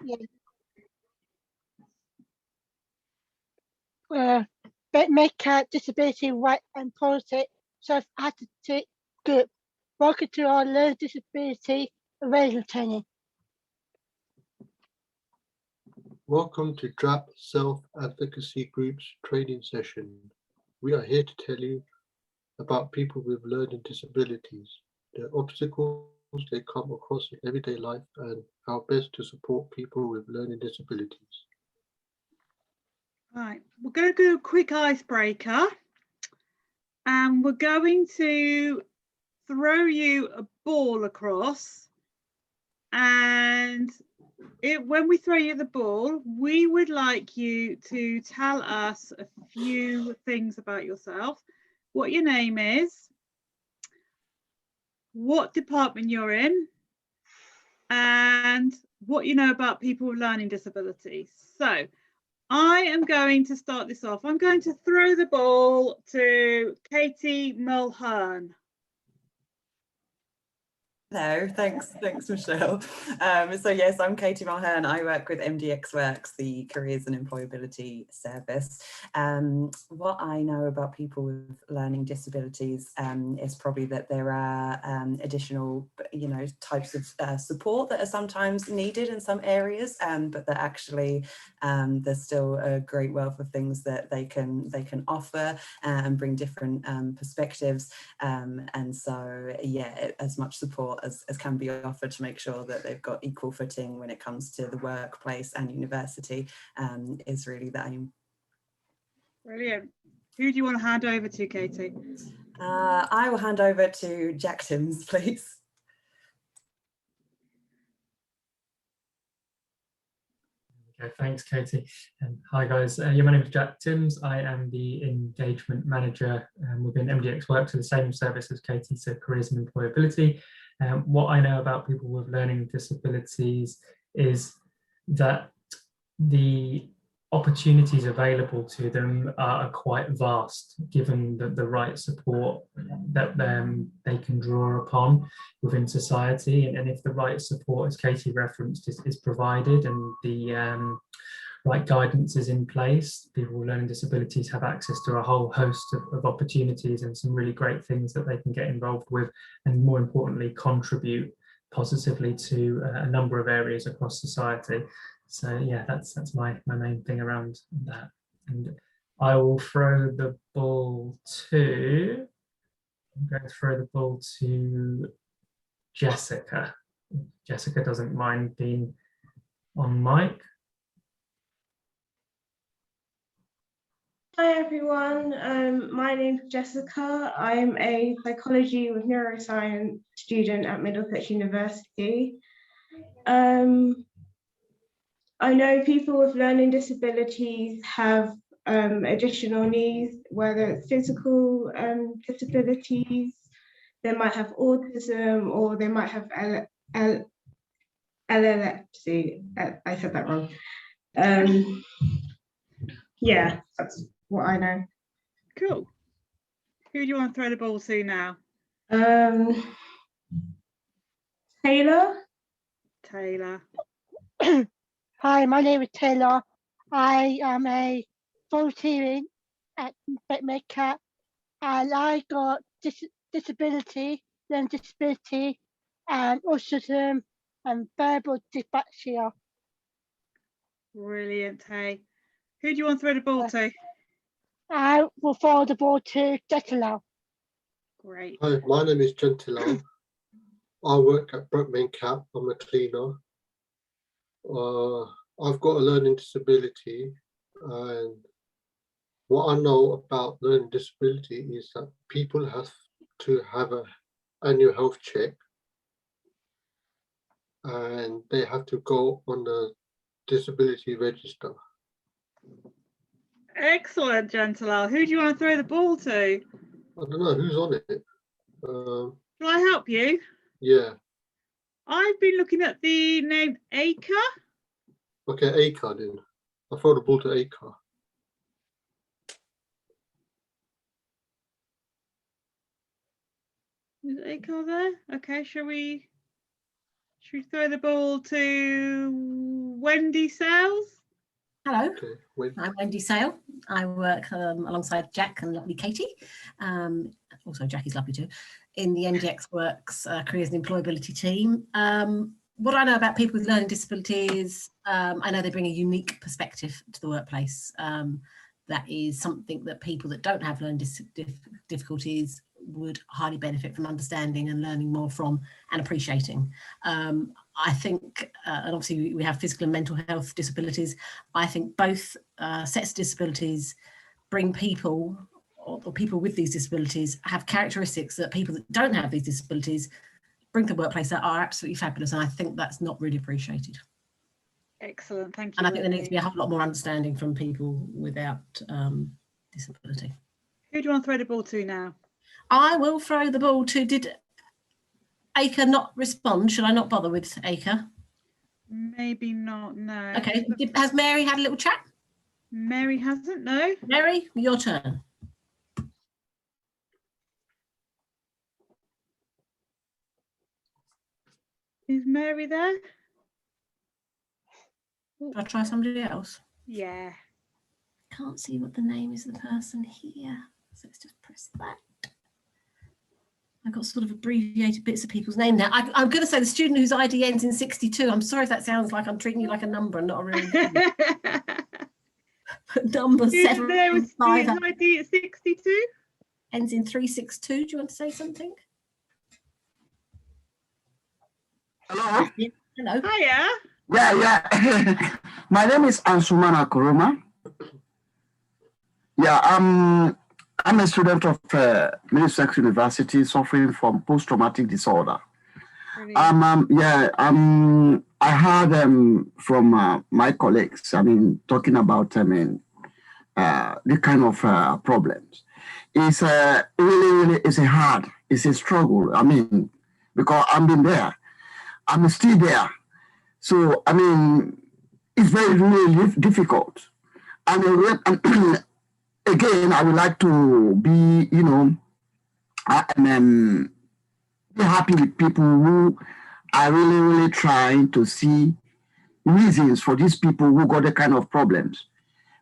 Yeah. Mencap Disability Right and Policy Self-Advocacy Group. Welcome to our Learning Disability Awareness Training. Welcome to DRAP Self-Advocacy Group's training session. We are here to tell you about people with learning disabilities, the obstacles they come across in everyday life, and how best to support people with learning disabilities. Right, we're going to do a quick icebreaker, and we're going to throw you a ball across, and when we throw you the ball, we would like you to tell us a few things about yourself, what your name is, what department you're in, and what you know about people with learning disabilities. So I am going to start this off. I'm going to throw the ball to Katie Mulhern. Hello, thanks Michelle. So yes, I'm Katie Mulhern. I work with MDX Works, the Careers and Employability Service. What I know about people with learning disabilities is probably that there are additional, types of support that are sometimes needed in some areas, but that actually there's still a great wealth of things that they can offer and bring different perspectives. And so yeah, as much support as can be offered to make sure that they've got equal footing when it comes to the workplace and university is really the aim. Brilliant. Who do you want to hand over to, Katie? I will hand over to Jack Timms, please. Okay, thanks, Katie. Hi guys, my name is Jack Timms. I am the engagement manager within MDX Works, so the same service as Katie, so careers and employability. What I know about people with learning disabilities is that the opportunities available to them are quite vast, given the right support that they can draw upon within society. And if the right support, as Katie referenced, is provided and the right guidance is in place, people with learning disabilities have access to a whole host of opportunities and some really great things that they can get involved with, and more importantly, contribute positively to a number of areas across society. So yeah, that's my main thing around that. And I will throw the ball to, I'm going to throw the ball to Jessica. Jessica doesn't mind being on mic. Hi everyone, my name is Jessica. I'm a psychology with neuroscience student at Middlesex University. I know people with learning disabilities have additional needs, whether it's physical disabilities, they might have autism, or they might have epilepsy. I said that wrong. Yeah, that's what I know. Cool. Who do you want to throw the ball to now? Taylor. Hi, my name is Taylor. I am a volunteering at Mencap, and I got disability, learning disability, and autism and verbal dyslexia. Brilliant, hey. Who do you want to throw the ball to? I will throw the ball to Gentilal. Great. Hi, my name is Gentilal. I work at Brent Mencap. I'm a cleaner. I've got a learning disability, and what I know about learning disability is that people have to have an annual health check, and they have to go on the disability register. Excellent, Gentilal. Who do you want to throw the ball to? I don't know who's on it. Can I help you? Yeah. I've been looking at the name Acre. Okay, Acre then. I'll throw the ball to Acre. Is Acre there? Okay, should we throw the ball to Wendy Sales. Hello, Okay, wait. I'm Wendy Sale. I work alongside Jack and lovely Katie. Also, Jackie's lovely too, in the MDX Works Careers and Employability team. What I know about people with learning disabilities, I know they bring a unique perspective to the workplace. That is something that people that don't have learning difficulties would highly benefit from understanding and learning more from and appreciating. I think, and obviously we have physical and mental health disabilities. I think both sets of disabilities bring people, or people with these disabilities have characteristics that people that don't have these disabilities bring to the workplace that are absolutely fabulous. And I think that's not really appreciated. Excellent, thank you. And I think there needs to be a whole lot more understanding from people without disability. Who do you want to throw the ball to now? I will throw the ball to, did Acre not respond? Should I not bother with Acre? Maybe not, no. Okay, has Mary had a little chat? Mary hasn't, no. Mary, your turn. Is Mary there? Should I try somebody else? Yeah. Can't see what the name is of the person here. So let's just press that. I've got sort of abbreviated bits of people's name now. I'm going to say the student whose ID ends in 62. I'm sorry if that sounds like I'm treating you like a number and not a real number. Number There was 7 ID at 62. ends in 362. Do you want to say something? Hello. Hello. Hiya. Yeah. My name is Ansumana Kuruma. Yeah, I'm a student of Middlesex University suffering from post-traumatic disorder. Brilliant. I heard from my colleagues, talking about the kind of problems. It's really it's a struggle. Because I've been there, I'm still there. So it's very really difficult. And again, I would like to be, be happy with people who are really trying to see reasons for these people who got the kind of problems.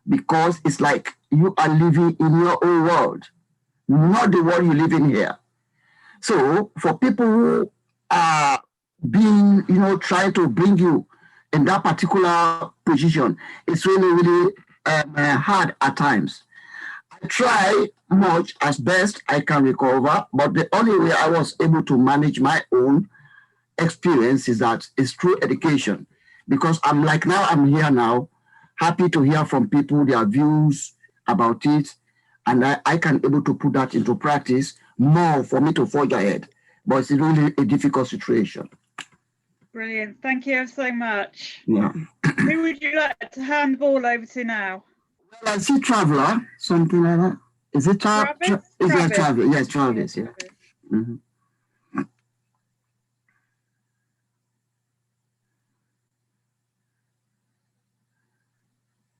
Because it's like you are living in your own world, not the world you live in here. So for people who are being, trying to bring you in that particular position, it's really hard at times. I try much as best I can recover, but the only way I was able to manage my own experience is through education. Because I'm here now, happy to hear from people, their views about it, and I can able to put that into practice more for me to forge ahead. But it's really a difficult situation. Brilliant. Thank you so much. Yeah. Who would you like to hand the ball over to now? Well, I see Traveller, something like that. Is it Travis? Is Travis. it Travis? Yes, Travis, yeah. Mm-hmm.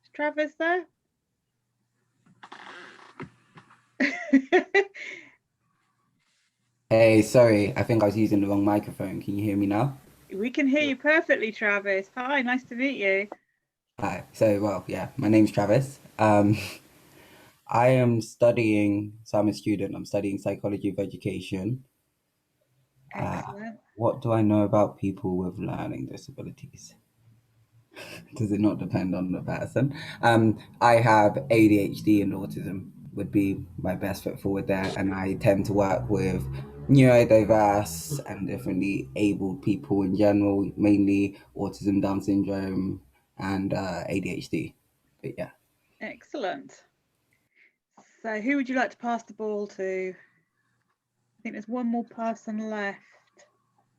Is Travis there? Hey, sorry, I think I was using the wrong microphone. Can you hear me now? We can hear you perfectly, Travis. Hi, nice to meet you. Hi. My name's Travis. I am studying, so I'm a student. I'm studying psychology of education. Excellent. What do I know about people with learning disabilities? Does it not depend on the person? I have ADHD and autism would be my best foot forward there, and I tend to work with neurodiverse and differently abled people in general, mainly autism, Down syndrome, and ADHD. But yeah. Excellent. So who would you like to pass the ball to? I think there's one more person left.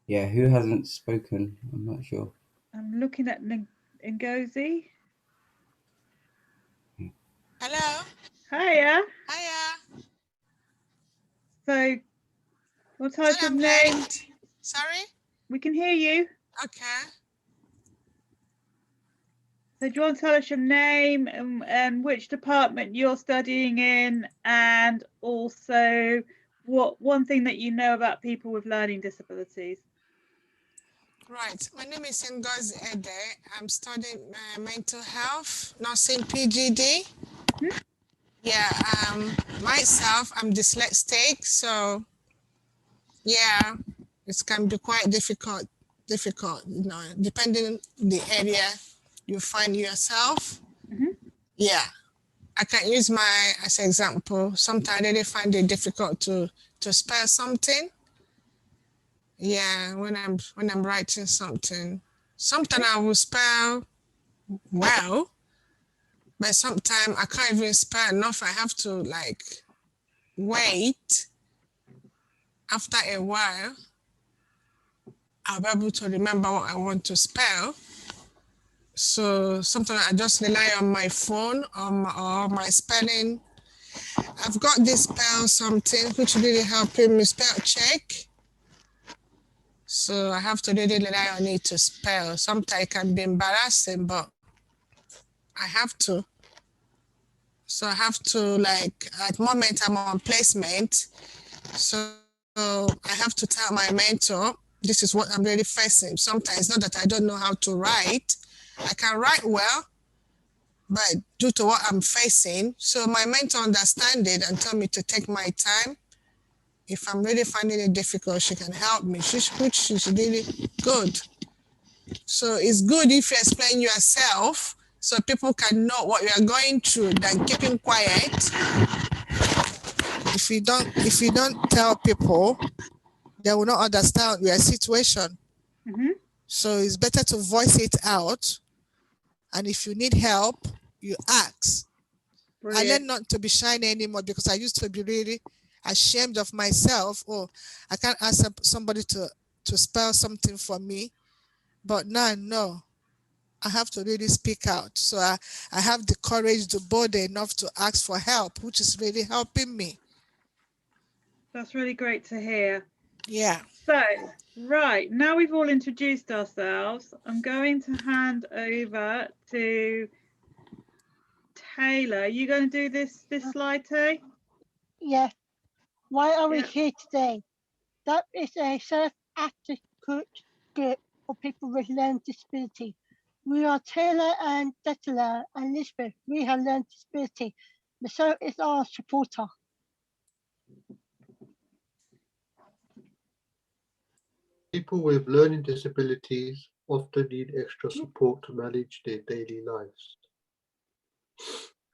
Yeah, who hasn't spoken? I'm not sure. I'm looking at Ngozi. Hello. Hiya. Hiya. So, what's your name? Brent. Sorry? We can hear you. Okay. So do you want to tell us your name and which department you're studying in, and also what one thing that you know about people with learning disabilities? Right. My name is Ngozi Ede. I'm studying mental health, nursing PGD. Yeah. Myself, I'm dyslexic, so yeah, it can be quite difficult. You know, depending the area you find yourself. Yeah. I can use my as an example. Sometimes I really find it difficult to spell something. Yeah, when I'm writing something. Sometimes I will spell well, but sometimes I can't even spell enough. I have to like wait. After a while, I'll be able to remember what I want to spell. So sometimes I just rely on my phone or my spelling. I've got this spell something which really helping me spell check. So I have to really rely on it to spell. Sometimes it can be embarrassing, but I have to. So I have to like, at the moment I'm on placement. So I have to tell my mentor, this is what I'm really facing. Sometimes not that I don't know how to write. I can write well, but due to what I'm facing, so my mentor understands it and tell me to take my time. If I'm really finding it difficult, she can help me, which is really good. So it's good if you explain yourself so people can know what you are going through than keeping quiet. If you don't tell people, they will not understand your situation. So it's better to voice it out. And if you need help, you ask. Brilliant. I learned not to be shy anymore because I used to be really ashamed of myself. Oh, I can't ask somebody to spell something for me. But now, no, I have to really speak out. So I have the courage to bold enough to ask for help, which is really helping me. That's really great to hear. Yeah. So, right, now we've all introduced ourselves, I'm going to hand over to Taylor. Are you going to do this slide, Tay? Yeah. Why are we Yeah. here today? That is a self-advocate group for people with learning disability. We are Taylor and Detila and Lisbeth. We have learning disability. Michelle is our supporter. People with learning disabilities often need extra support to manage their daily lives.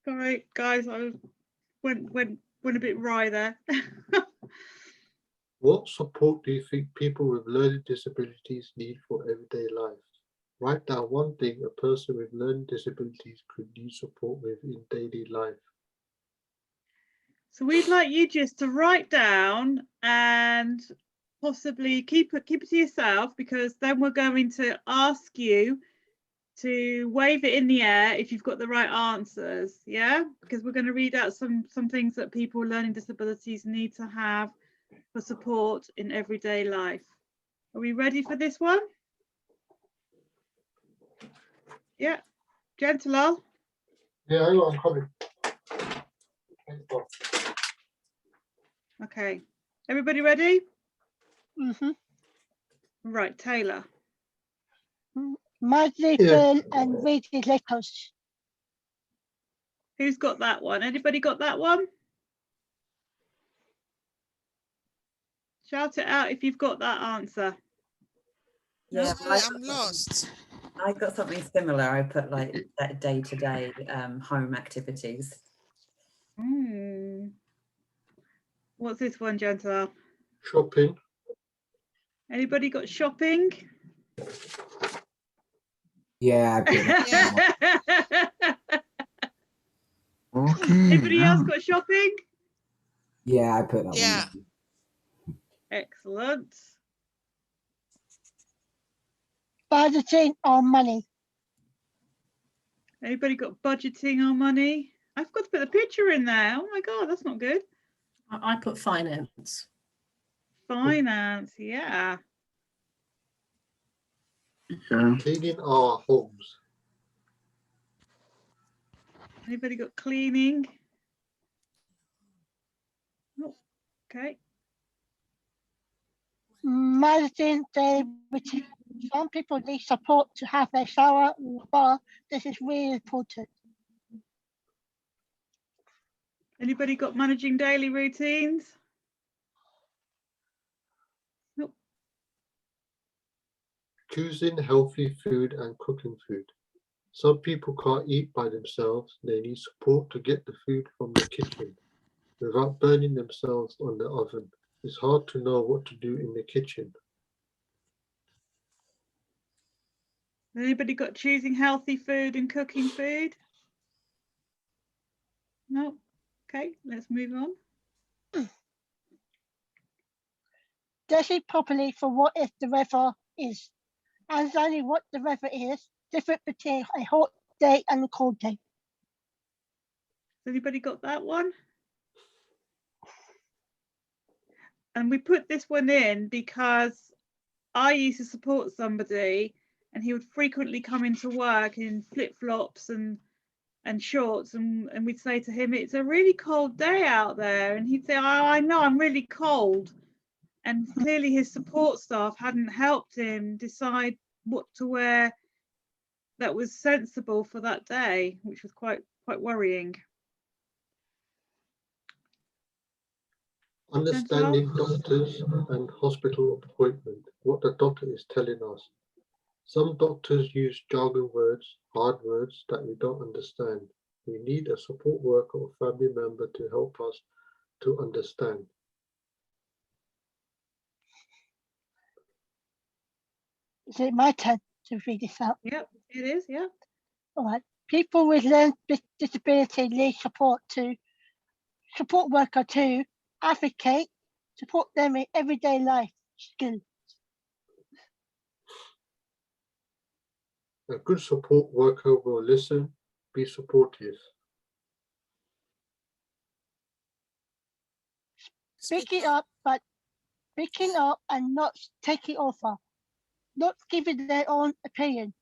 Sorry, guys, I went a bit wry there. What support do you think people with learning disabilities need for everyday life? Write down one thing a person with learning disabilities could use support with in daily life. So we'd like you just to write down and possibly keep it to yourself, because then we're going to ask you to wave it in the air if you've got the right answers. Yeah, because we're going to read out some things that people with learning disabilities need to have for support in everyday life. Are we ready for this one? Yeah, Gentilal. Yeah, I'm coming. Okay, everybody ready? Mm-hmm. Right, Taylor. Multiple and reading letters. Who's got that one? Anybody got that one? Shout it out if you've got that answer. Yeah, I'm lost. I got something similar. I put like that day-to-day home activities. What's this one, Gentle? Shopping. Anybody got shopping? Yeah, I put that. Okay. Anybody else got shopping? Yeah, I put that one down. Excellent. Budgeting on money. Anybody got budgeting on money? I forgot to put the picture in there. Oh my God, that's not good. I put finance. Finance, yeah. Cleaning our homes. Anybody got cleaning? Oh, okay. Managing daily Some people need support to have a shower or bath. This is really important. Anybody got managing daily routines? Nope. Choosing healthy food and cooking food. Some people can't eat by themselves. They need support to get the food from the kitchen without burning themselves on the oven. It's hard to know what to do in the kitchen. Anybody got choosing healthy food and cooking food? No. Okay, let's move on. Dressing properly for what if the weather is. Understanding what the weather is, different between a hot day and a cold day. Anybody got that one? And we put this one in because I used to support somebody and he would frequently come into work in flip-flops and shorts, and we'd say to him, it's a really cold day out there, and he'd say, I know, I'm really cold. And clearly his support staff hadn't helped him decide what to wear that was sensible for that day, which was quite worrying. Understanding doctors and hospital appointment, what the doctor is telling us. Some doctors use jargon words, hard words that we don't understand. We need a support worker or family member to help us to understand. Is it my turn to read this out? Yep, it is, yeah. All right. People with learning disability need support worker to advocate, support them in everyday life skills. A good support worker will listen, be supportive. Speaking up and not taking over, not giving their own opinion,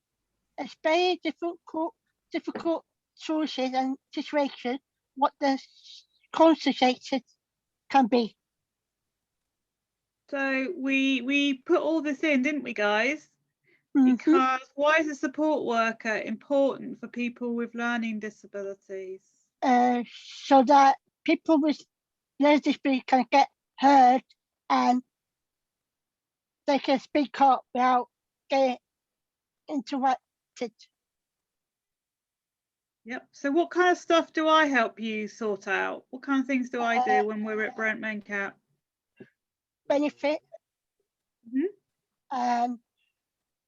explaining difficult choices and situations, what the consequences can be. So we put all this in, didn't we, guys? Mm-hmm. Because why is a support worker important for people with learning disabilities? So that people with learning disability can get heard and they can speak up without getting interrupted. Yep. So what kind of stuff do I help you sort out? What kind of things do I do when we're at Brent Mencap? Benefit. Mm-hmm. And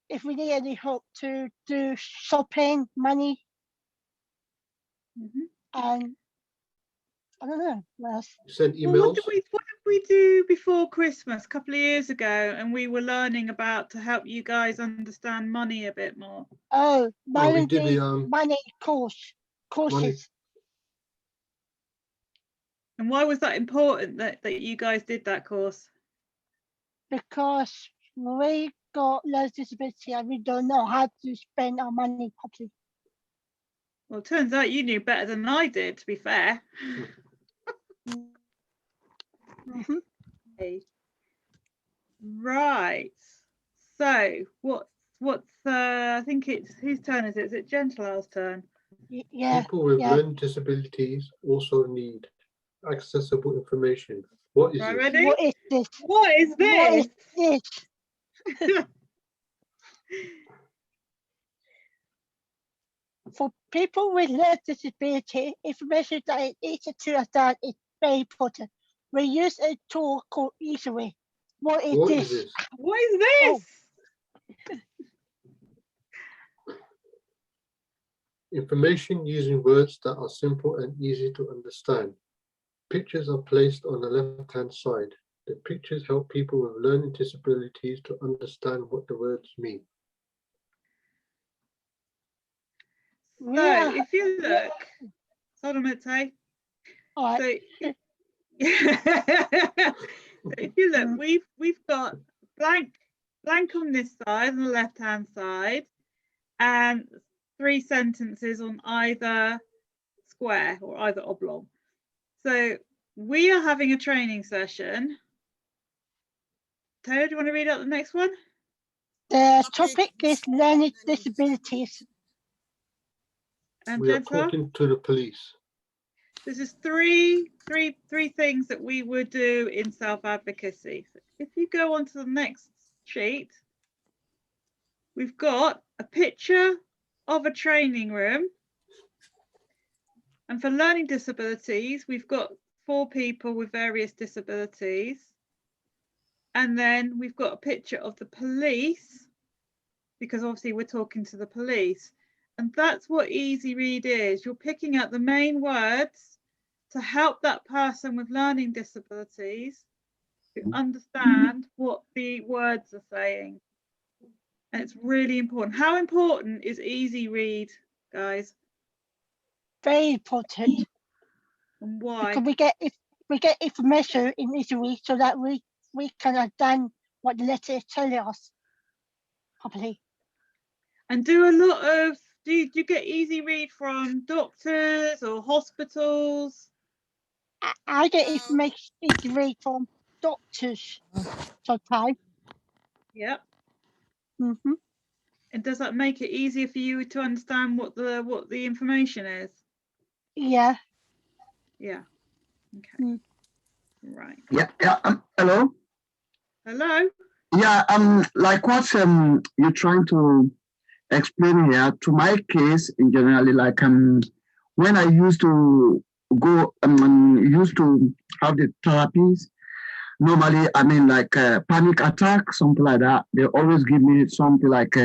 if we need any help to do shopping, money, and I don't know what else. Send emails. Well, what did we do before Christmas a couple of years ago? And we were learning about to help you guys understand money a bit more. Oh, we did the money courses. Money. And why was that important that you guys did that course? Because we got learning disability and we don't know how to spend our money properly. Well, it turns out you knew better than I did, to be fair. Mm-hmm. Okay. Right. So what's I think it's whose turn is it? Is it Gentile's turn? Yeah. People with learning disabilities also need accessible information. What is Right, this? ready? What is this? What is this? What is this? For people with learning disability, information that is easy to understand is very important. We use a tool called Easily. What is this? What is this? Oh. Information using words that are simple and easy to understand. Pictures are placed on the left-hand side. The pictures help people with learning disabilities to understand what the words mean. So if you look, hold on a minute, Tay. Right. So if you look, we've got blank on this side, on the left-hand side, and 3 sentences on either square or either oblong. So we are having a training session. Taylor, do you want to read out the next one? The topic is learning disabilities. And We are Jennifer, talking to the police. this is three things that we would do in self-advocacy. If you go on to the next sheet, we've got a picture of a training room. And for learning disabilities, we've got 4 people with various disabilities. And then we've got a picture of the police, because obviously we're talking to the police. And that's what Easy Read is. You're picking out the main words to help that person with learning disabilities to understand what the words are saying. And it's really important. How important is Easy Read, guys? Very important. And why? Because we get information in Easy Read so that we can understand what the letter is telling us properly. And do a lot of, do you get Easy Read from doctors or hospitals? I get information Easy Read from doctors sometimes. Yeah. Mm-hmm. And does that make it easier for you to understand what the information is? Yeah. Yeah. Okay. Right. Yeah. Hello. Hello. Yeah. Like what you're trying to explain here. To my case, in generally, like when I used to go used to have the therapies. Normally, I mean, like panic attack, something like that. They always give me something like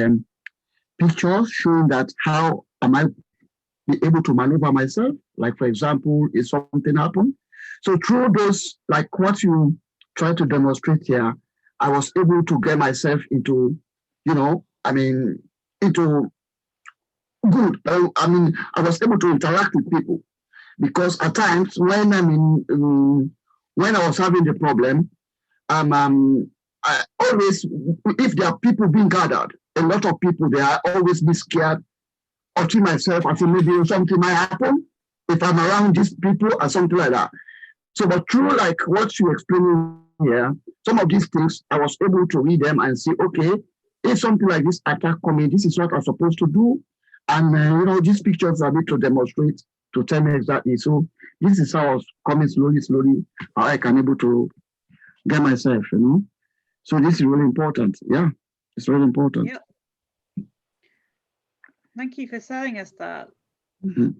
pictures showing that how am I be able to maneuver myself. Like, for example, if something happened. So through those, like what you try to demonstrate here, I was able to get myself into, into good. I was able to interact with people because at times when when I was having the problem, I always, if there are people being gathered, a lot of people, they are always be scared or to myself. I feel maybe something might happen if I'm around these people or something like that. So, but through like what you explaining here, some of these things, I was able to read them and see, okay, if something like this attack coming, this is what I'm supposed to do. And, these pictures are made to demonstrate, to tell me exactly. So this is how I was coming slowly, how I can able to get myself, So this is really important. Yeah, it's really important. Yep. Thank you for telling us that. Mm-hmm.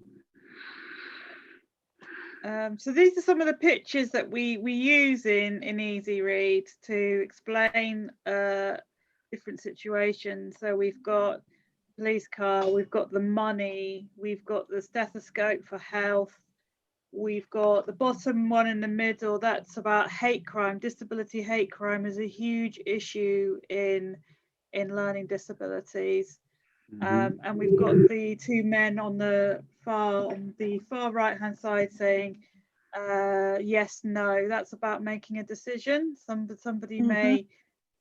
So these are some of the pictures that we use in Easy Read to explain different situations. So we've got police car, we've got the money, we've got the stethoscope for health, we've got the bottom one in the middle, that's about hate crime. Disability hate crime is a huge issue in learning disabilities. And we've got the 2 men on the far right hand side saying yes, no. That's about making a decision. Somebody may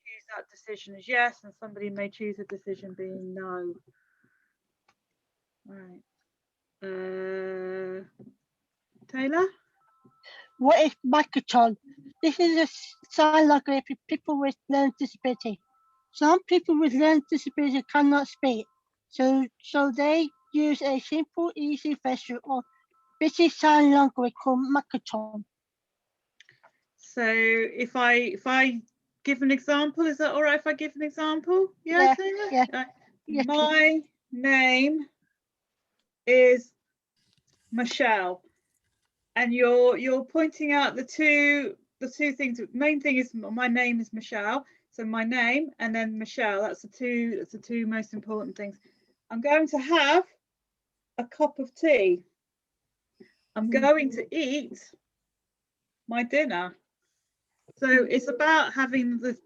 choose that decision as yes, and somebody may choose a decision being no. Right. Taylor? What is microton? This is a sign language for people with learning disability. Some people with learning disability cannot speak, so they use a simple, easy version of British Sign Language called microton. So if I give an example, is that all right if I give an example? Yeah, Taylor? Yeah. Yes, my name is Michelle, and you're pointing out the two things. The main thing is my name is Michelle, so my name and then Michelle. That's the two most important things. I'm going to have a cup of tea. I'm going to eat my dinner. So it's about having the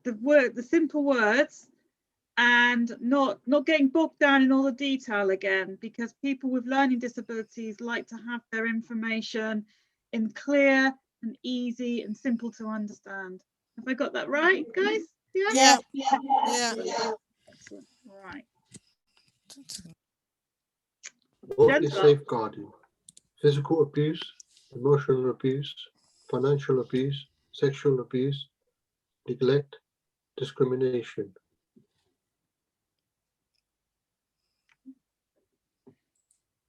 simple words and not getting bogged down in all the detail again, because people with learning disabilities like to have their information in clear and easy and simple to understand. Have I got that right, guys? Yeah. Excellent. All right. What is safeguarding? Physical abuse, emotional abuse, financial abuse, sexual abuse, neglect, discrimination.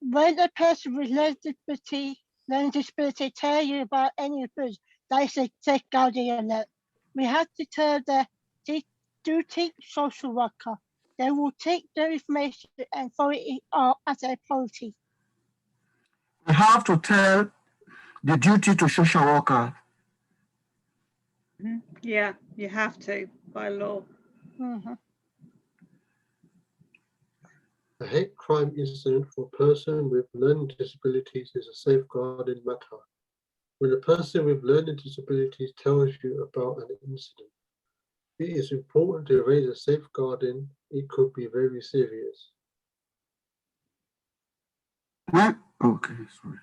when a person with learning disability tell you about any of this, that is a safeguarding alert. We have to tell the duty social worker. They will take the information and follow it up as a policy. We have to tell the duty to social worker. Yeah, you have to by law. A hate crime incident for a person with learning disabilities is a safeguarding matter. When a person with learning disabilities tells you about an incident, it is important to raise a safeguarding. It could be very serious. Okay, sorry.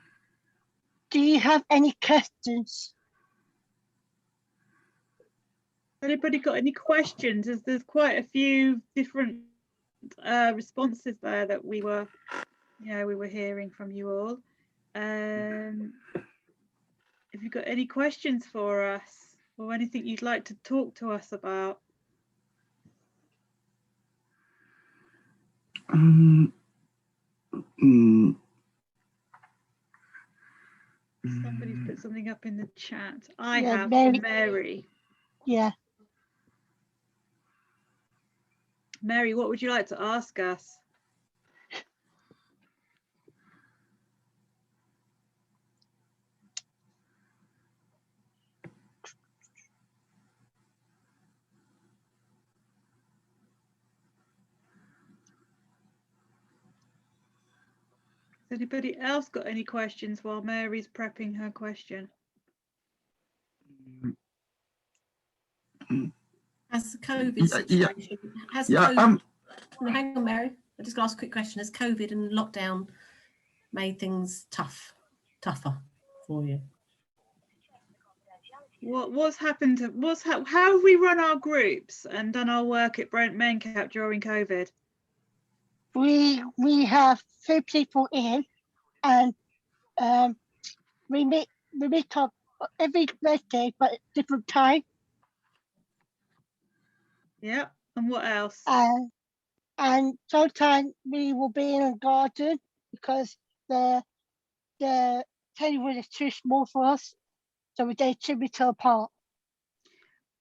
Do you have any questions? Anybody got any questions? There's quite a few different responses there that we were hearing from you all. Have you got any questions for us or anything you'd like to talk to us about? Somebody's put something up in the chat. I have from Mary. Yeah. Mary, what would you like to ask us? Has anybody else got any questions while Mary's prepping her question? Has the COVID situation, COVID, hang on, Mary, I'll just ask a quick question. Has COVID and lockdown made things tougher for you? What's happened to, how have we run our groups and done our work at Brent Mencap during COVID? We have 3 people in, and we meet up every Wednesday, but at different time. Yeah, and what else? And sometimes we will be in a garden because the table is too small for us, so we take 2 meters apart.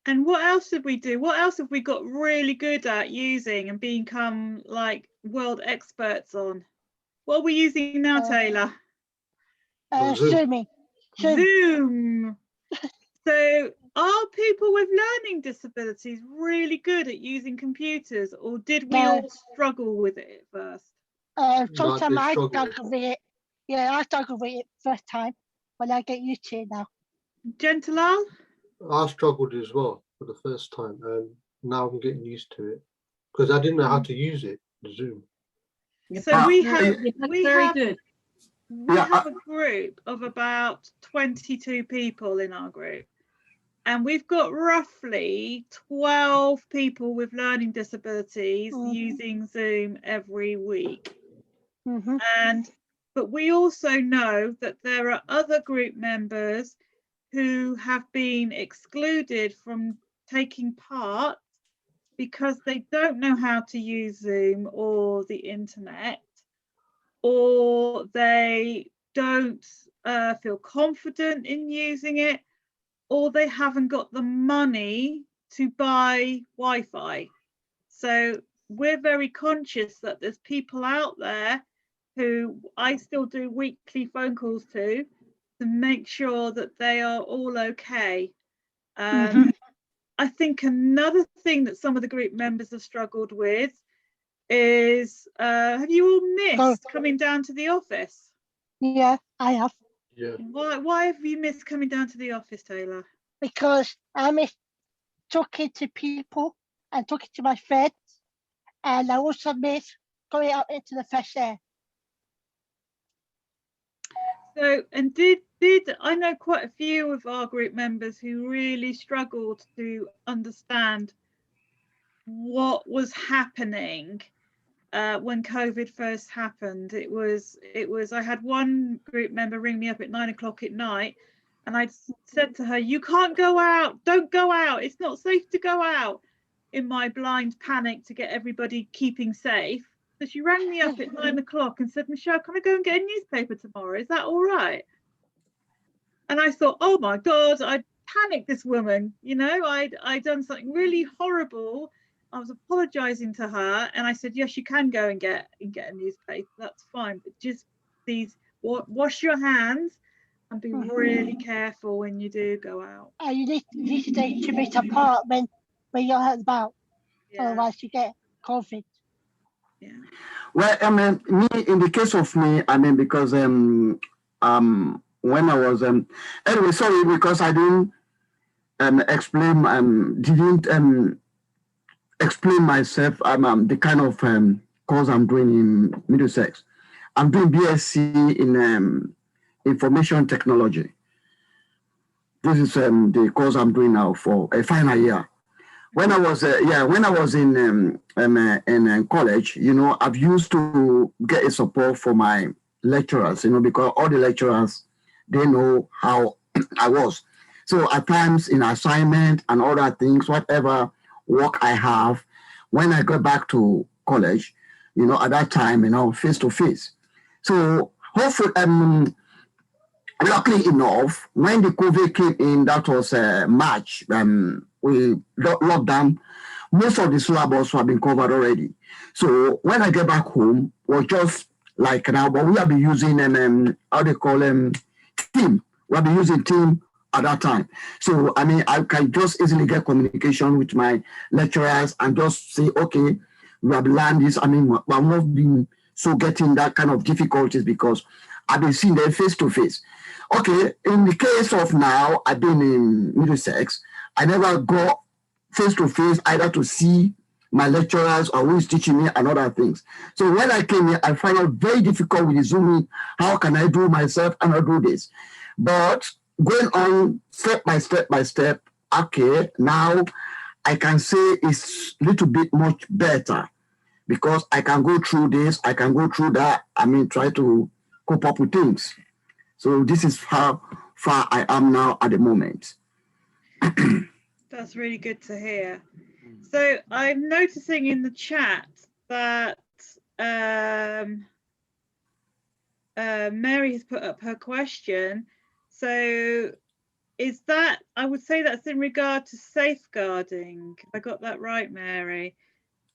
And what else did we do? What else have we got really good at using and become like world experts on? What are we using now, Taylor? Zoom. So are people with learning disabilities really good at using computers, or did we all struggle with it at first? Sometimes I struggle with it. Yeah, I struggled with it first time, but I get used to it now. Gentilal? I struggled as well for the first time, and now I'm getting used to it because I didn't know how to use it, the Zoom. So we have a group of about 22 people in our group, and we've got roughly 12 people with learning disabilities using Zoom every week. But we also know that there are other group members who have been excluded from taking part because they don't know how to use Zoom or the internet, or they don't feel confident in using it, or they haven't got the money to buy Wi-Fi. So we're very conscious that there's people out there who I still do weekly phone calls to make sure that they are all okay. I think another thing that some of the group members have struggled with is, have you all missed coming down to the office? Yeah, I have. Yeah. Why have you missed coming down to the office, Taylor? Because I miss talking to people and talking to my friends, and I also miss going out into the fresh air. So, and did I know quite a few of our group members who really struggled to understand what was happening when COVID first happened. It was I had one group member ring me up at 9 o'clock at night, and I said to her, "You can't go out, don't go out, it's not safe to go out," in my blind panic to get everybody keeping safe. So she rang me up at 9 o'clock and said, Michelle, can I go and get a newspaper tomorrow? Is that all right? And I thought, oh my God, I panicked, this woman, you know, I'd done something really horrible. I was apologizing to her and I said, yes, you can go and get a newspaper. That's fine. But just please wash your hands and be really careful when you do go out. You need to stay 2 meters apart when you're out and about. Yeah. Otherwise you get COVID. Yeah. Well, I mean, me, in the case of me, I mean, because when I was anyway, sorry, because I didn't explain myself. The kind of course I'm doing in Middlesex. I'm doing BSc in information technology. This is the course I'm doing now for a final year. When I was in college, you know, I've used to get a support for my lecturers, you know, because all the lecturers, they know how I was. So at times in assignment and other things, whatever work I have, when I go back to college, you know, at that time, you know, face to face. So hopefully, luckily enough, when the COVID came in, that was March, we locked down. Most of the syllabus have been covered already. So when I get back home, was just like now, but we have been using how they call them, Team. We have been using Team at that time. So I mean, I can just easily get communication with my lecturers and just say, okay, we have learned this. I mean, I'm not been so getting that kind of difficulties because I've been seeing them face to face. Okay, in the case of now, I've been in Middlesex. I never go face to face either to see my lecturers or who is teaching me and other things. So when I came here, I found it very difficult with Zoom. How can I do myself and not do this? But going on step by step, okay, now I can say it's a little bit much better because I can go through this, I can go through that. I mean, try to cope up with things. So this is how far I am now at the moment. That's really good to hear. So I'm noticing in the chat that Mary has put up her question. So is that, I would say that's in regard to safeguarding. Have I got that right, Mary?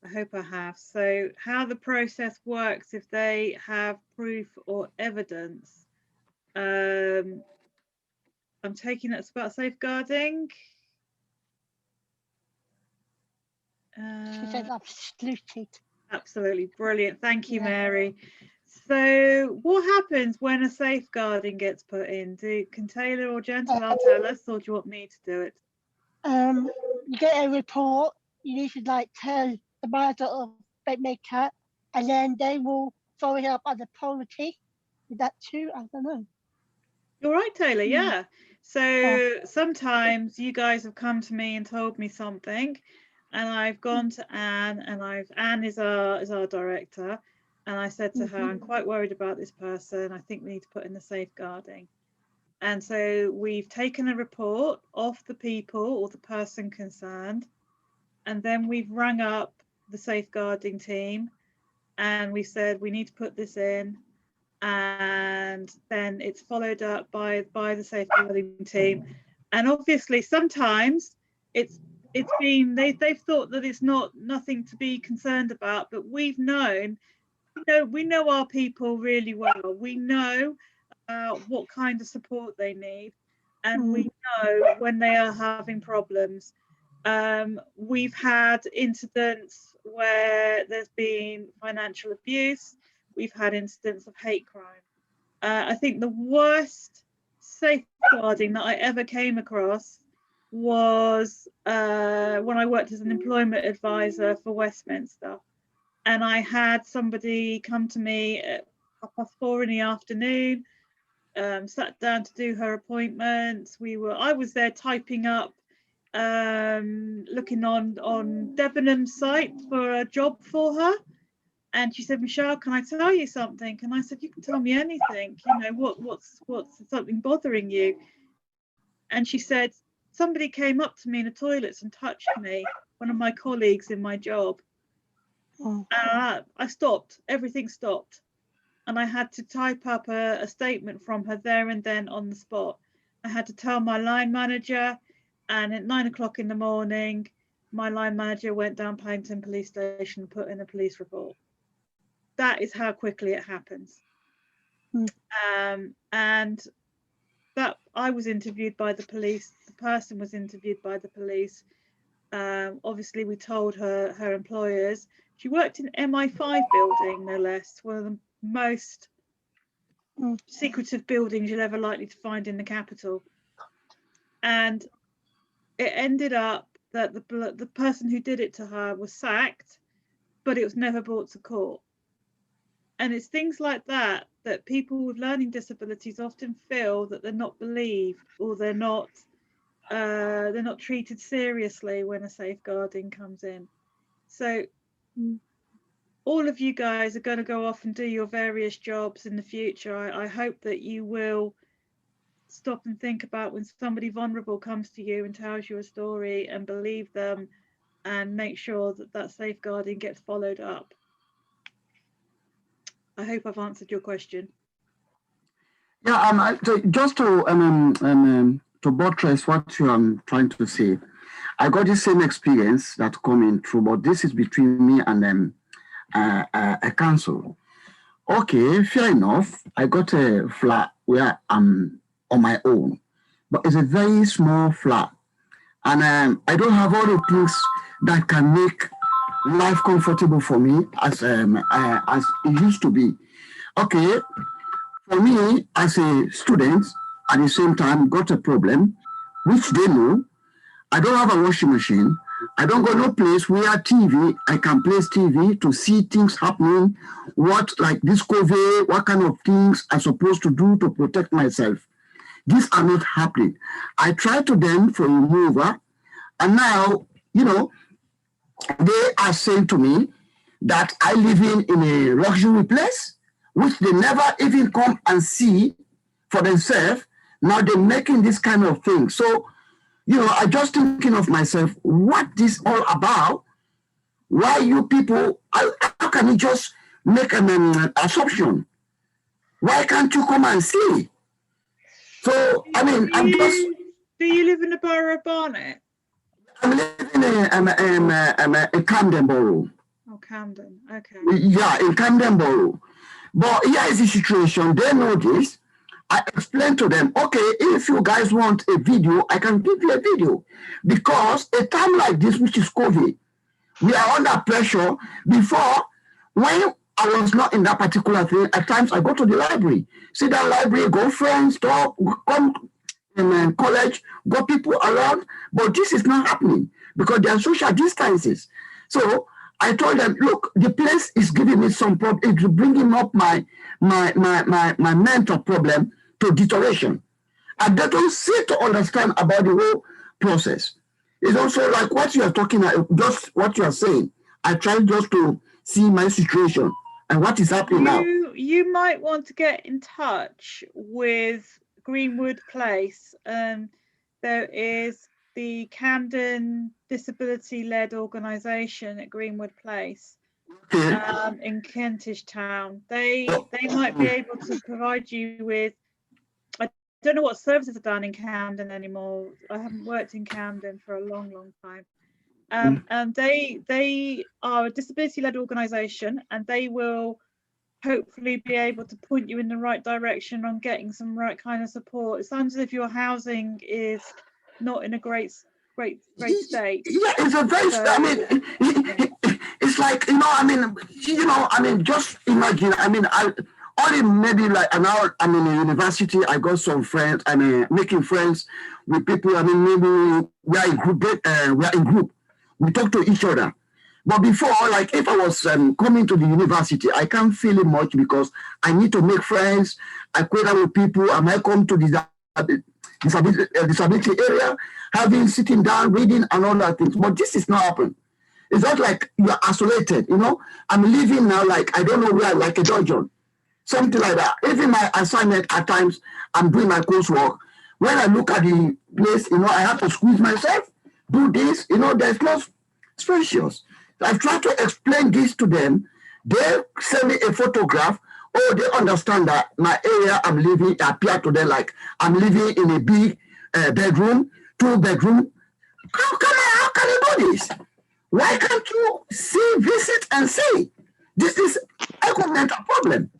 I hope I have. So how the process works if they have proof or evidence. I'm taking that's about safeguarding. She said absolutely. Absolutely brilliant. Thank you, Mary. So what happens when a safeguarding gets put in? Can Taylor or Gentle tell us, or do you want me to do it? You get a report. You need to like tell the manager of Mencap, and then they will throw it up as a priority. Is that true? I don't know. You're right, Taylor. Yeah. So sometimes you guys have come to me and told me something, and I've gone to Anne, and Anne is our director, and I said to her, I'm quite worried about this person. I think we need to put in the safeguarding. And so we've taken a report of the people or the person concerned, and then we've rung up the safeguarding team, and we said we need to put this in, and then it's followed up by the safeguarding team. And obviously sometimes it's been they've thought that it's nothing to be concerned about, but we've known, we know our people really well. We know what kind of support they need, and we know when they are having problems. We've had incidents where there's been financial abuse. We've had incidents of hate crime. I think the worst safeguarding that I ever came across was when I worked as an employment advisor for Westminster, and I had somebody come to me at 4:30 in the afternoon, sat down to do her appointment. I was there typing up, looking on Debenham's site for a job for her. And she said, Michelle, can I tell you something? And I said, you can tell me anything. You know, what's something bothering you? And she said, somebody came up to me in the toilets and touched me, one of my colleagues in my job. I stopped. Everything stopped. And I had to type up a statement from her there and then on the spot. I had to tell my line manager, and at 9 o'clock in the morning, my line manager went down Paddington Police Station and put in a police report. That is how quickly it happens. And that I was interviewed by the police. The person was interviewed by the police. Obviously, we told her employers. She worked in MI5 building, no less, one of the most secretive buildings you're ever likely to find in the capital. And it ended up that the person who did it to her was sacked, but it was never brought to court. And it's things like that that people with learning disabilities often feel that they're not believed, or they're not treated seriously when a safeguarding comes in. So all of you guys are going to go off and do your various jobs in the future. I hope that you will stop and think about when somebody vulnerable comes to you and tells you a story, and believe them, and make sure that that safeguarding gets followed up. I hope I've answered your question. Yeah, just to buttress what you are trying to say, I got the same experience that coming through, but this is between me and a council. Okay, fair enough. I got a flat where I'm on my own, but it's a very small flat, and I don't have all the things that can make life comfortable for me as it used to be. Okay, for me as a student, at the same time, got a problem, which they know. I don't have a washing machine. I don't go no place where TV, I can place TV to see things happening, what like this COVID, what kind of things I'm supposed to do to protect myself. These are not happening. I tried to them for a mover, and now, you know, they are saying to me that I live in a luxury place, which they never even come and see for themselves. Now they're making this kind of thing. So, you know, I just thinking of myself, what this all about? Why you people, how can you just make an assumption? Why can't you come and see? So, I mean, Do you live in the borough of Barnet? I'm living in Camden Borough. Oh, Camden, okay. Yeah, in Camden Borough. But here is the situation. They know this. I explained to them, okay, if you guys want a video, I can give you a video. Because a time like this, which is COVID, we are under pressure. Before, when I was not in that particular thing, at times I go to the library, sit down library, go friends, talk, come in college, got people around, but this is not happening because there are social distances. So I told them, look, the place is giving me some problem. It's bringing up my mental problem to deterioration. And they don't seem to understand about the whole process. It's also like what you are talking about, just what you are saying. I try just to see my situation and what is happening now. You might want to get in touch with Greenwood Place. There is the Camden Disability-led organisation at Greenwood Place in Kentish Town. They might be able to provide you with. I don't know what services are done in Camden anymore. I haven't worked in Camden for a long, long time. And they are a disability-led organisation, and they will hopefully be able to point you in the right direction on getting some right kind of support. It sounds as if your housing is not in a great state. Yeah, it's a very, so, I mean, it's like, just imagine, only maybe like an hour, I'm in a university, I got some friends, making friends with people, maybe we are in group, we talk to each other. But before, like if I was coming to the university, I can't feel it much because I need to make friends. I quit with people. I might come to the disability area, sitting down, reading and all that things. But this is not happening. It's not like you're isolated, I'm living now like I don't know where, like a dungeon, something like that. Even my assignment at times, I'm doing my coursework. When I look at the place, I have to squeeze myself, do this, there's no spacious. I've tried to explain this to them. They send me a photograph. Oh, they understand that my area I'm living appear to them like I'm living in a big bedroom, 2-bedroom. How can you do this? Why can't you visit and see? This is a governmental problem.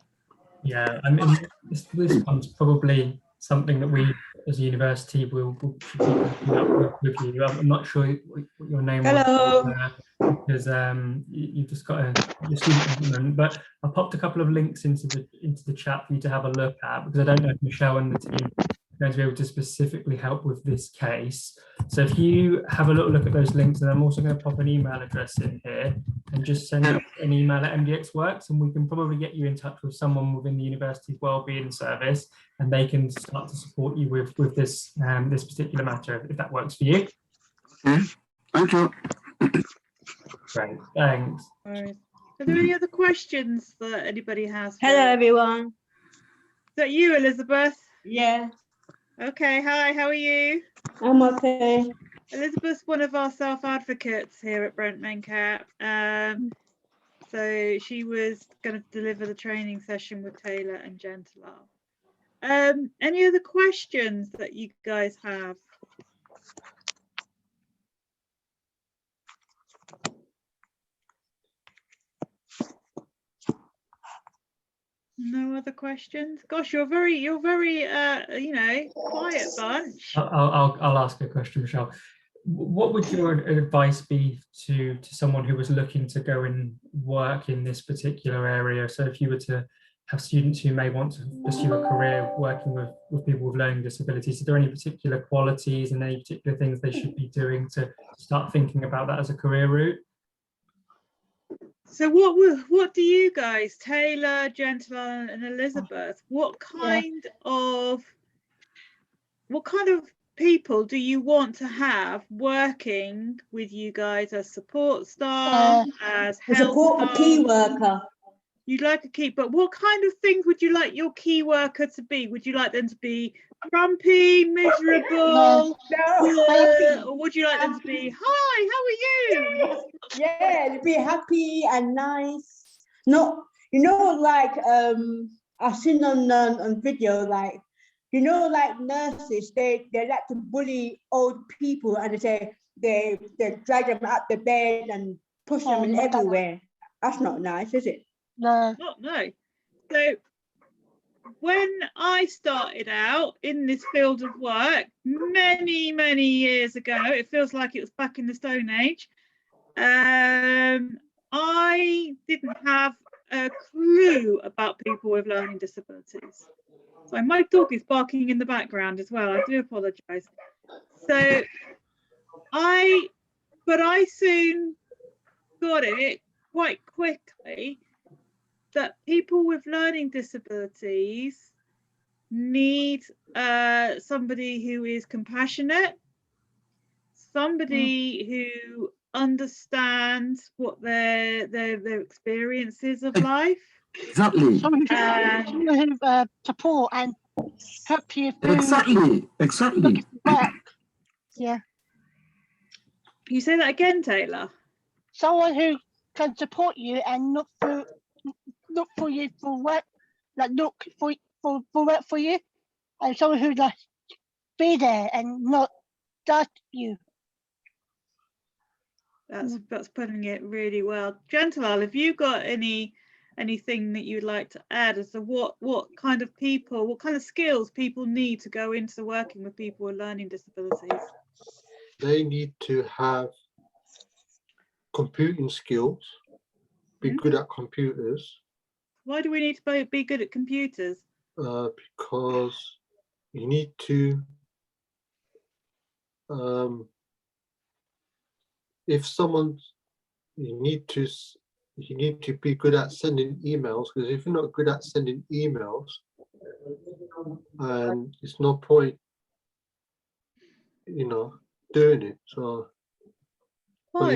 Yeah, I mean, this one's probably something that we as a university will should be picking up with you. I'm not sure what your name was because you've just got a student at the moment, but I popped a couple of links into the chat for you to have a look at, because I don't know if Michelle and the team are going to be able to specifically help with this case. So if you have a little look at those links, and I'm also going to pop an email address in here and just send you an email at MDX Works, and we can probably get you in touch with someone within the university's wellbeing service, and they can start to support you with this this particular matter, if that works for you. Okay, thank you. Great, thanks. All right. Are there any other questions that anybody has? Hello, everyone. Is that you, Elizabeth? Yeah. Okay, hi, how are you? I'm okay. Elizabeth's one of our self-advocates here at Brent Mencap. So she was going to deliver the training session with Taylor and Gentile. Any other questions that you guys have? No other questions? Gosh, you're very you know, quiet bunch. I'll ask a question, Michelle. What would your advice be to someone who was looking to go and work in this particular area? So if you were to have students who may want to pursue a career working with people with learning disabilities, are there any particular qualities and any particular things they should be doing to start thinking about that as a career route? So what do you guys, Taylor, Gentile and Elizabeth, what kind of people do you want to have working with you guys as support staff, as health staff? A key worker. You'd like a key, but what kind of things would you like your key worker to be? Would you like them to be grumpy, miserable, or would you like them to be, hi, how are you? Yeah, to be happy and nice. Not, you know, like I've seen on video, like, you know, like nurses, they like to bully old people, and they drag them out the bed and push them everywhere. That's not nice, is it? No. So when I started out in this field of work many, many years ago, it feels like it was back in the Stone Age, I didn't have a clue about people with learning disabilities. So my dog is barking in the background as well. I do apologise. So I soon got it quite quickly that people with learning disabilities need somebody who is compassionate, somebody who understands what their experiences of life. Exactly. Someone who support and help you through. Exactly. Work. Yeah. You say that again, Taylor? Someone who can support you and look for you for work, like look for work for you, and someone who like be there and not judge you. That's putting it really well. Gentile, have you got anything that you'd like to add as to what kind of people, what kind of skills people need to go into working with people with learning disabilities? They need to have computing skills, be good at computers. Why do we need to be good at computers? Because you need to, you need to be good at sending emails, because if you're not good at sending emails, and it's no point, you know, doing it. So Why?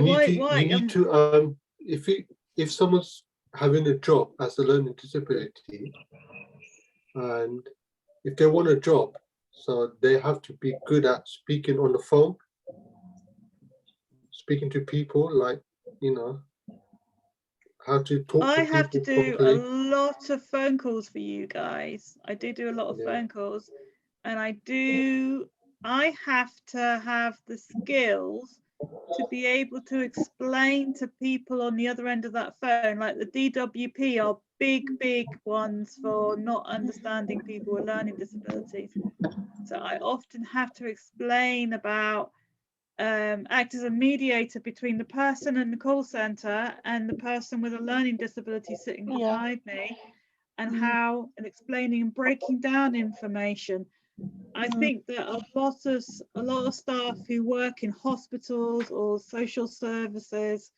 If someone's having a job as a learning disability, and if they want a job, so they have to be good at speaking on the phone, speaking to people, like, you know, how to talk I to have to people do properly. a lot of phone calls for you guys. I do a lot of Yeah. phone calls, and I have to have the skills to be able to explain to people on the other end of that phone, like the DWP are big ones for not understanding people with learning disabilities. So I often have to explain about act as a mediator between the person in the call center and the person with a learning disability sitting beside me, and how, and explaining and breaking down information. I think that a lot of staff who work in hospitals or social services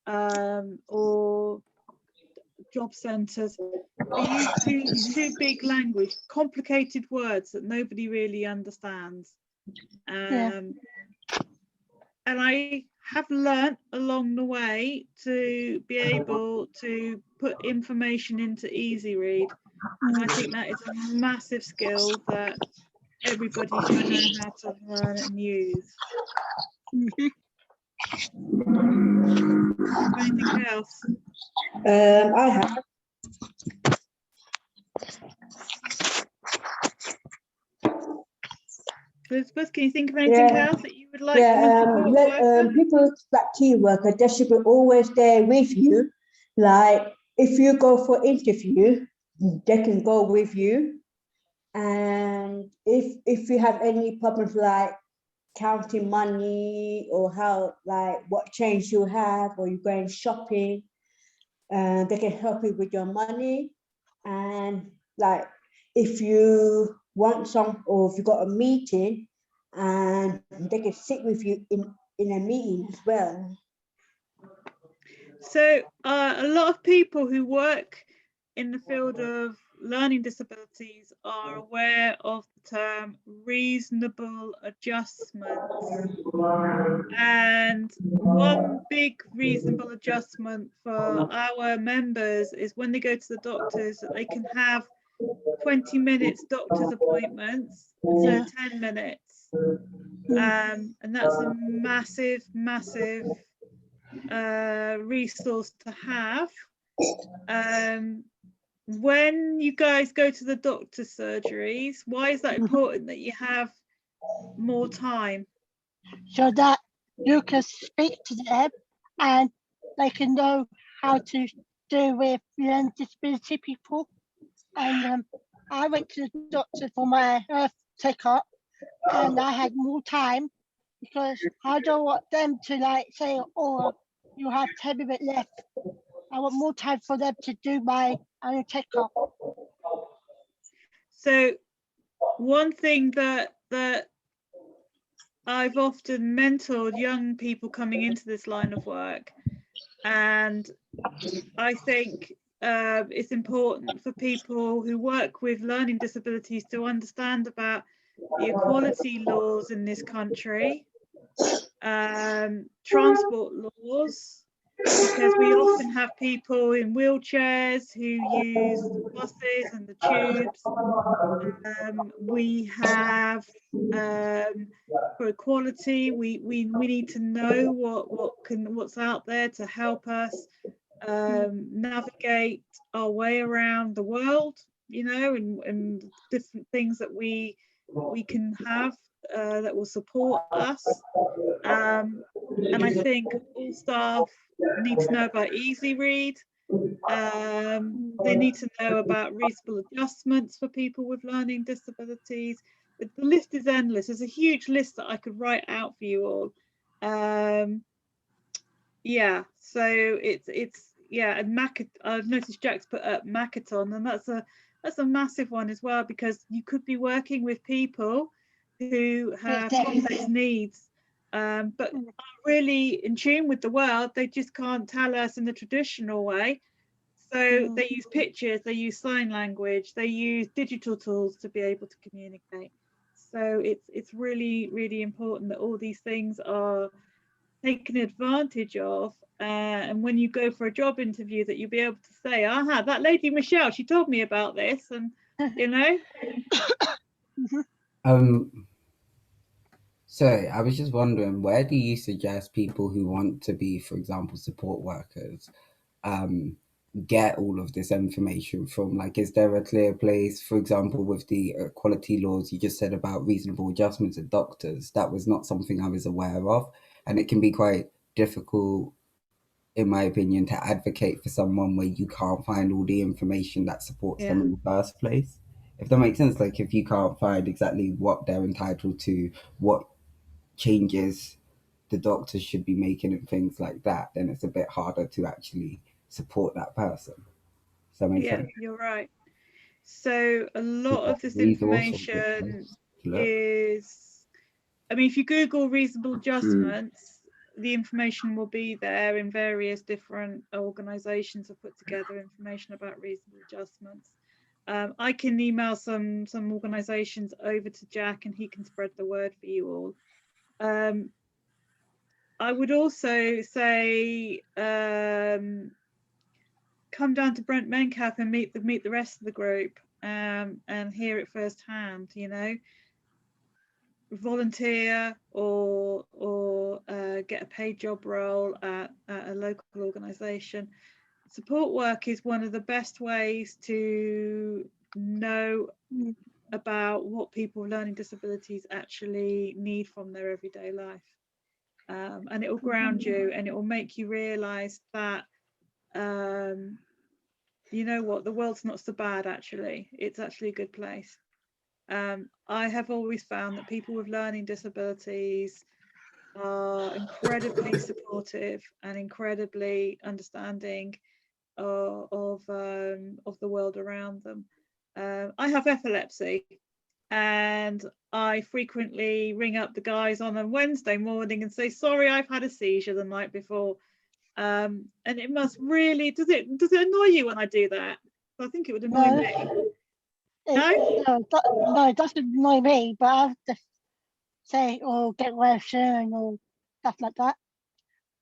or job centres, they use too big language, complicated words that nobody really understands. And I have learnt along the way to be able to put information into easy read. And I think that is a massive skill that everybody should know how to learn and use. Anything else? I have. Elizabeth, can you think of anything else that you would like from a support worker? People like key worker, they should be always there with you. Like if you go for interview, they can go with you. And if you have any problems like counting money or how, like what change you have, or you're going shopping, they can help you with your money. And like if you want some, or if you got a meeting, and they can sit with you in a meeting as well. So a lot of people who work in the field of learning disabilities are aware of the term reasonable adjustments. And one big reasonable adjustment for our members is when they go to the doctors, that they can have 20 minutes doctor's appointments instead of 10 minutes. And that's a massive resource to have. When you guys go to the doctor's surgeries, why is that important that you have more time? So that you can speak to them and they can know how to deal with learning disability people. And I went to the doctor for my health checkup, and I had more time because I don't want them to like say, oh, you have 10 minutes left. I want more time for them to do my own checkup. So one thing that I've often mentored young people coming into this line of work, and I think it's important for people who work with learning disabilities to understand about the equality laws in this country, transport laws, because we often have people in wheelchairs who use the buses and the tubes. We have for equality, we need to know what's out there to help us navigate our way around the world, you know, and different things that we can have that will support us. And I think all staff need to know about Easy Read. They need to know about reasonable adjustments for people with learning disabilities. The list is endless. There's a huge list that I could write out for you all. Yeah, so it's yeah, and I've noticed Jack's put up Macathon, and that's a massive one as well, because you could be working with people who have complex needs, but are really in tune with the world. They just can't tell us in the traditional way. So they use pictures, they use sign language, they use digital tools to be able to communicate. So it's really important that all these things are taken advantage of, and when you go for a job interview, that you'll be able to say, aha, that lady Michelle, she told me about this, and you know. So I was just wondering, where do you suggest people who want to be, for example, support workers, get all of this information from? Like, is there a clear place, for example, with the equality laws you just said about reasonable adjustments of doctors? That was not something I was aware of, and it can be quite difficult, in my opinion, to advocate for someone where you can't find all the information that supports them in the first place. If that makes sense, like if you can't find exactly what they're entitled to, what changes the doctors should be making and things like that, then it's a bit harder to actually support that person. Does that make sense? You're right. So a lot of this Resource information or is, I mean, if you Google reasonable adjustments, the information will be there in various different organisations have put together information about reasonable adjustments. I can email some organisations over to Jack and he can spread the word for you all. I would also say come down to Brent Mencap and meet the rest of the group and hear it firsthand. You know, volunteer or get a paid job role at a local organisation. Support work is one of the best ways to know about what people with learning disabilities actually need from their everyday life. And it will ground you and it will make you realise that, you know what, the world's not so bad actually. It's actually a good place. I have always found that people with learning disabilities are incredibly supportive and incredibly understanding of the world around them. I have epilepsy and I frequently ring up the guys on a Wednesday morning and say, sorry, I've had a seizure the night before. And it must really, does it annoy you when I do that? I think it would annoy me. No, it doesn't annoy me, but I have to say, or get well soon, or stuff like that,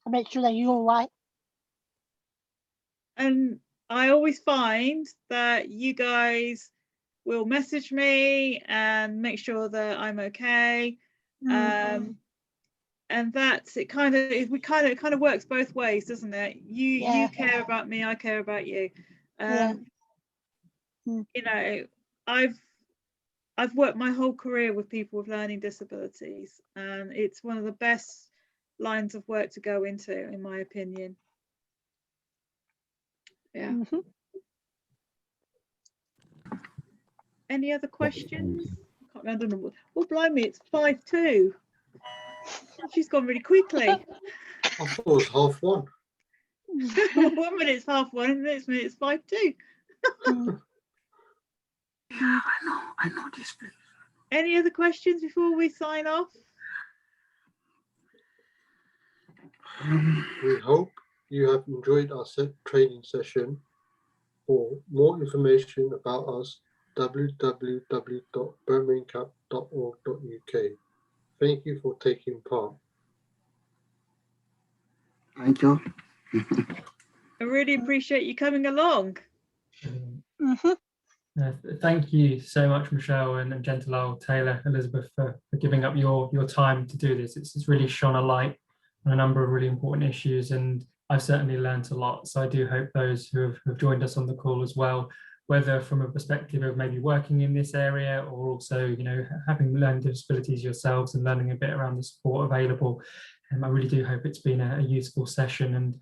to make sure that you're all right. And I always find that you guys will message me and make sure that I'm okay. And that's it. It kind of works both ways, doesn't it? You care about me, I care about you. You know, I've worked my whole career with people with learning disabilities, and it's one of the best lines of work to go into, in my opinion. Yeah. Any other questions? I can't remember. Oh, blimey, it's 5:02. She's gone really quickly. I thought it was 1:30. 1 minute it's 1:30, and the next minute it's 5:02. I know this place. Any other questions before we sign off? We hope you have enjoyed our training session. For more information about us, www.mencap.org.uk. Thank you for taking part. Thank you. I really appreciate you coming along. Thank you so much, Michelle and Gentilal, Taylor, Elizabeth, for giving up your time to do this. It's really shone a light on a number of really important issues, and I've certainly learned a lot. So I do hope those who have joined us on the call as well, whether from a perspective of maybe working in this area or also, you know, having learning disabilities yourselves and learning a bit around the support available. I really do hope it's been a useful session. And